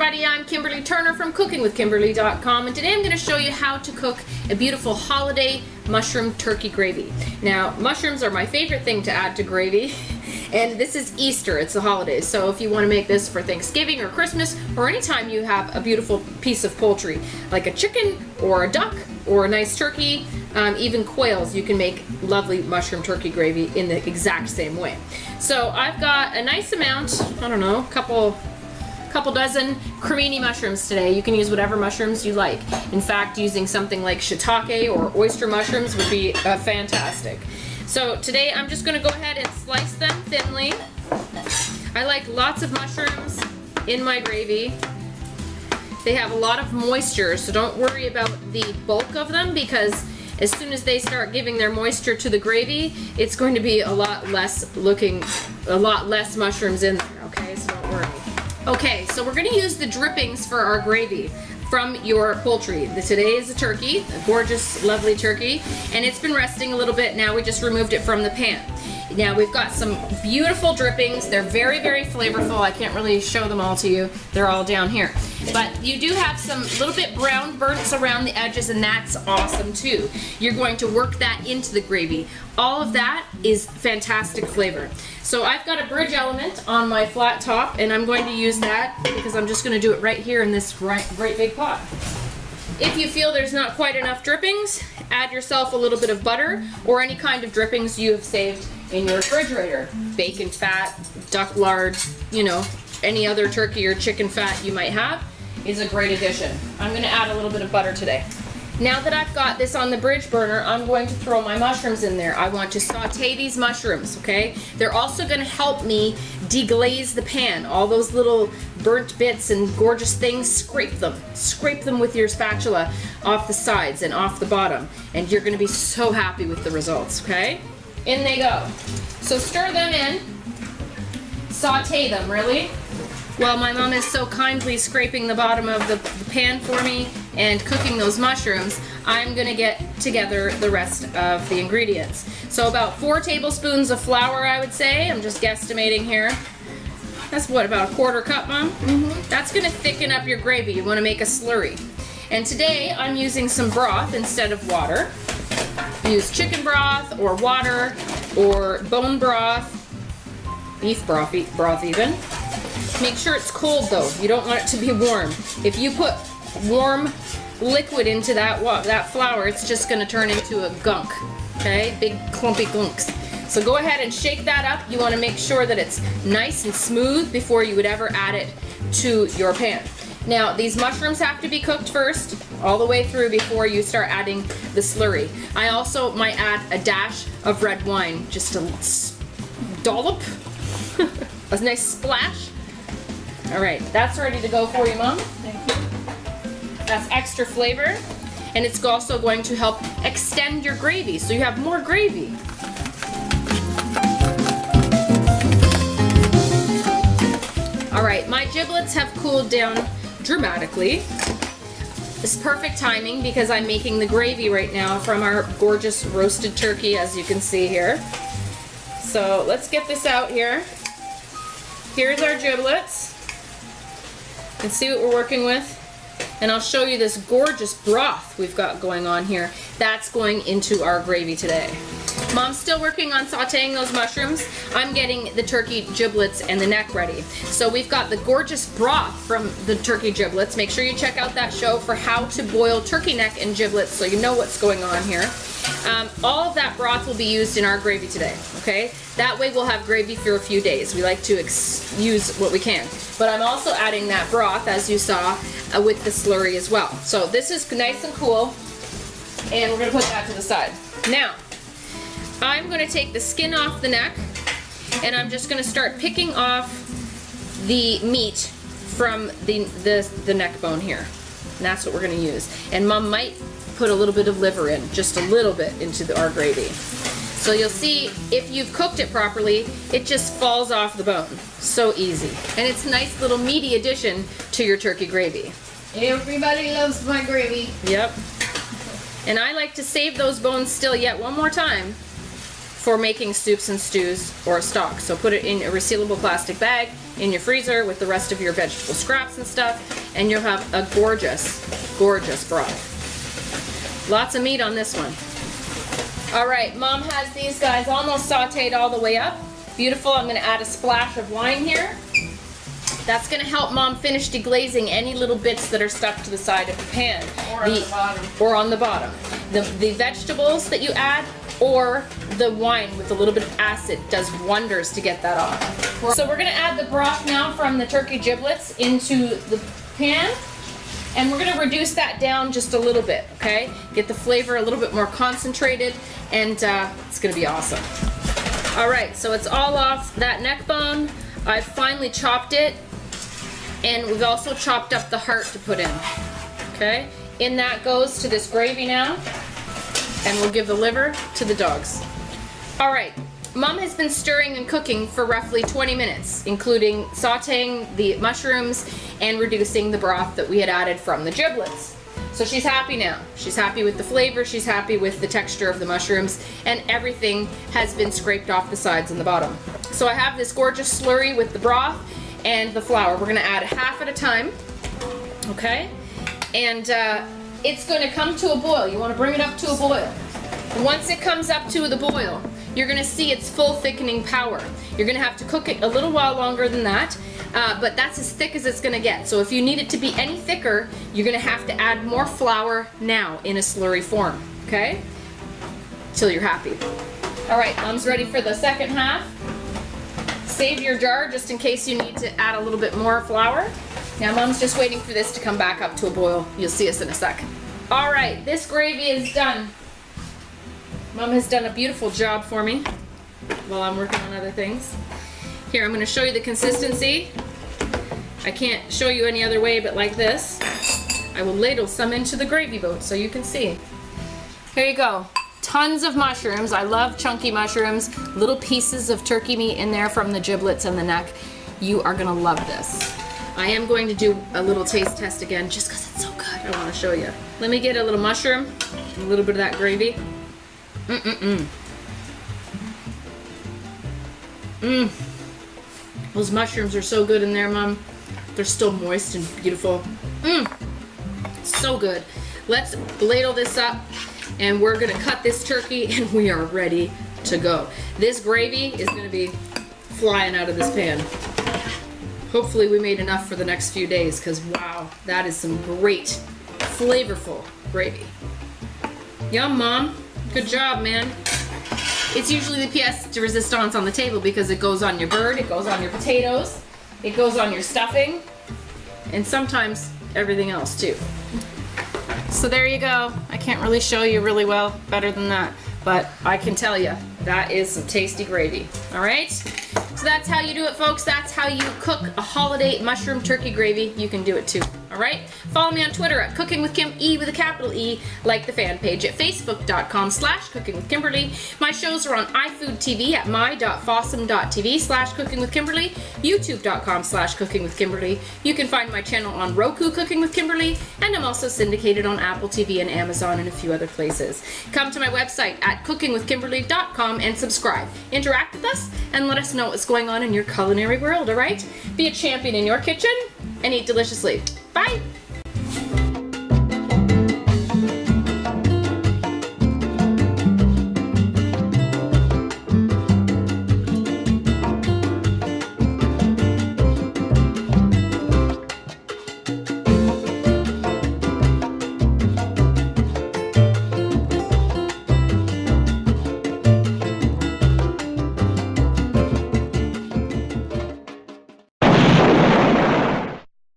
everybody, I'm Kimberly Turner from cookingwithkimberly.com, and today I'm going to show you how to cook a beautiful holiday mushroom turkey gravy. Now, mushrooms are my favorite thing to add to gravy, and this is Easter, it's the holidays, so if you want to make this for Thanksgiving or Christmas, or anytime you have a beautiful piece of poultry, like a chicken or a duck or a nice turkey, even quails, you can make lovely mushroom turkey gravy in the exact same way. So I've got a nice amount, I don't know, couple dozen cremini mushrooms today. You can use whatever mushrooms you like. In fact, using something like shiitake or oyster mushrooms would be fantastic. So today I'm just going to go ahead and slice them thinly. I like lots of mushrooms in my gravy. They have a lot of moisture, so don't worry about the bulk of them, because as soon as they start giving their moisture to the gravy, it's going to be a lot less mushrooms in there, okay? So don't worry. Okay, so we're going to use the drippings for our gravy from your poultry. Today is a turkey, a gorgeous, lovely turkey, and it's been resting a little bit. Now we just removed it from the pan. Now we've got some beautiful drippings. They're very, very flavorful. I can't really show them all to you. They're all down here. But you do have some little bit brown burns around the edges, and that's awesome too. You're going to work that into the gravy. All of that is fantastic flavor. So I've got a bridge element on my flat top, and I'm going to use that because I'm just going to do it right here in this great big pot. If you feel there's not quite enough drippings, add yourself a little bit of butter or any kind of drippings you have saved in your refrigerator. Bacon fat, duck lard, you know, any other turkey or chicken fat you might have is a great addition. I'm going to add a little bit of butter today. Now that I've got this on the bridge burner, I'm going to throw my mushrooms in there. I want to saute these mushrooms, okay? They're also going to help me deglaze the pan. All those little burnt bits and gorgeous things, scrape them. Scrape them with your spatula off the sides and off the bottom, and you're going to be so happy with the results, okay? In they go. So stir them in. Saute them, really. While my mom is so kindly scraping the bottom of the pan for me and cooking those mushrooms, I'm going to get together the rest of the ingredients. So about 4 tablespoons of flour, I would say. I'm just guesstimating here. That's what, about a 1/4 cup, Mom? Mm-hmm. That's going to thicken up your gravy. You want to make a slurry. And today I'm using some broth instead of water. Use chicken broth or water or bone broth, beef broth even. Make sure it's cold though. You don't want it to be warm. If you put warm liquid into that flour, it's just going to turn into a gunk. Okay? Big clumpy gunks. So go ahead and shake that up. You want to make sure that it's nice and smooth before you would ever add it to your pan. Now, these mushrooms have to be cooked first, all the way through before you start adding the slurry. I also might add a dash of red wine, just a dollop, a nice splash. All right, that's ready to go for you, Mom. Thank you. That's extra flavor, and it's also going to help extend your gravy, so you have more gravy. All right, my giblets have cooled down dramatically. This is perfect timing because I'm making the gravy right now from our gorgeous roasted turkey, as you can see here. So let's get this out here. Here's our giblets. You can see what we're working with. And I'll show you this gorgeous broth we've got going on here. That's going into our gravy today. Mom's still working on sauteing those mushrooms. I'm getting the turkey giblets and the neck ready. So we've got the gorgeous broth from the turkey giblets. Make sure you check out that show for how to boil turkey neck and giblets so you know what's going on here. All of that broth will be used in our gravy today, okay? That way we'll have gravy for a few days. We like to use what we can. But I'm also adding that broth, as you saw, with the slurry as well. So this is nice and cool, and we're going to put that to the side. Now, I'm going to take the skin off the neck, and I'm just going to start picking off the meat from the neck bone here. And that's what we're going to use. And Mom might put a little bit of liver in, just a little bit into our gravy. So you'll see, if you've cooked it properly, it just falls off the bone. So easy. And it's a nice little meaty addition to your turkey gravy. Everybody loves my gravy. Yep. And I like to save those bones still yet one more time for making soups and stews or stock. So put it in a resealable plastic bag in your freezer with the rest of your vegetable scraps and stuff, and you'll have a gorgeous, gorgeous broth. Lots of meat on this one. All right, Mom has these guys almost sauteed all the way up. Beautiful. I'm going to add a splash of wine here. That's going to help Mom finish deglazing any little bits that are stuck to the side of the pan. Or on the bottom. Or on the bottom. The vegetables that you add or the wine with a little bit of acid does wonders to get that off. So we're going to add the broth now from the turkey giblets into the pan. And we're going to reduce that down just a little bit, okay? Get the flavor a little bit more concentrated, and it's going to be awesome. All right, so it's all off that neck bone. I've finally chopped it, and we've also chopped up the heart to put in, okay? In that goes to this gravy now, and we'll give the liver to the dogs. All right, Mom has been stirring and cooking for roughly 20 minutes, including sauteing the mushrooms and reducing the broth that we had added from the giblets. So she's happy now. She's happy with the flavor, she's happy with the texture of the mushrooms, and everything has been scraped off the sides and the bottom. So I have this gorgeous slurry with the broth and the flour. We're gonna add half at a time, okay? And it's gonna come to a boil. You wanna bring it up to a boil. Once it comes up to the boil, you're gonna see its full thickening power. You're gonna have to cook it a little while longer than that, but that's as thick as it's gonna get. So if you need it to be any thicker, you're gonna have to add more flour now in a slurry form, okay? Till you're happy. All right, Mom's ready for the second half. Save your jar just in case you need to add a little bit more flour. Now Mom's just waiting for this to come back up to a boil. You'll see us in a sec. All right, this gravy is done. Mom has done a beautiful job for me while I'm working on other things. Here, I'm going to show you the consistency. I can't show you any other way but like this. I will ladle some into the gravy boat so you can see. Here you go. Tons of mushrooms. I love chunky mushrooms. Little pieces of turkey meat in there from the giblets and the neck. You are going to love this. I am going to do a little taste test again just because it's so good. I want to show you. Let me get a little mushroom, a little bit of that gravy. Those mushrooms are so good in there, Mom. They're still moist and beautiful. So good. Let's ladle this up, and we're gonna cut this turkey, and we are ready to go. This gravy is gonna be flying out of this pan. Hopefully we made enough for the next few days, because wow, that is some great, flavorful gravy. Yum, Mom. Good job, man. It's usually the pièce de resistance on the table because it goes on your bird, it goes on your potatoes, it goes on your stuffing, and sometimes everything else too. So there you go. I can't really show you really well better than that, but I can tell you that is some tasty gravy. All right? So that's how you do it, folks. That's how you cook a holiday mushroom turkey gravy. You can do it too. All right? Follow me on Twitter at Cooking with Kim, E with a capital E, like the fan page at facebook.com/cookingwithkimberly. My shows are on iFood TV at my.fossum.tv/cookingwithkimberly, youtube.com/cookingwithkimberly. You can find my channel on Roku, Cooking with Kimberly, and I'm also syndicated on Apple TV and Amazon and a few other places. Come to my website at cookingwithkimberly.com and subscribe. Interact with us and let us know what's going on in your culinary world, all right? Be a champion in your kitchen and eat deliciously. Bye!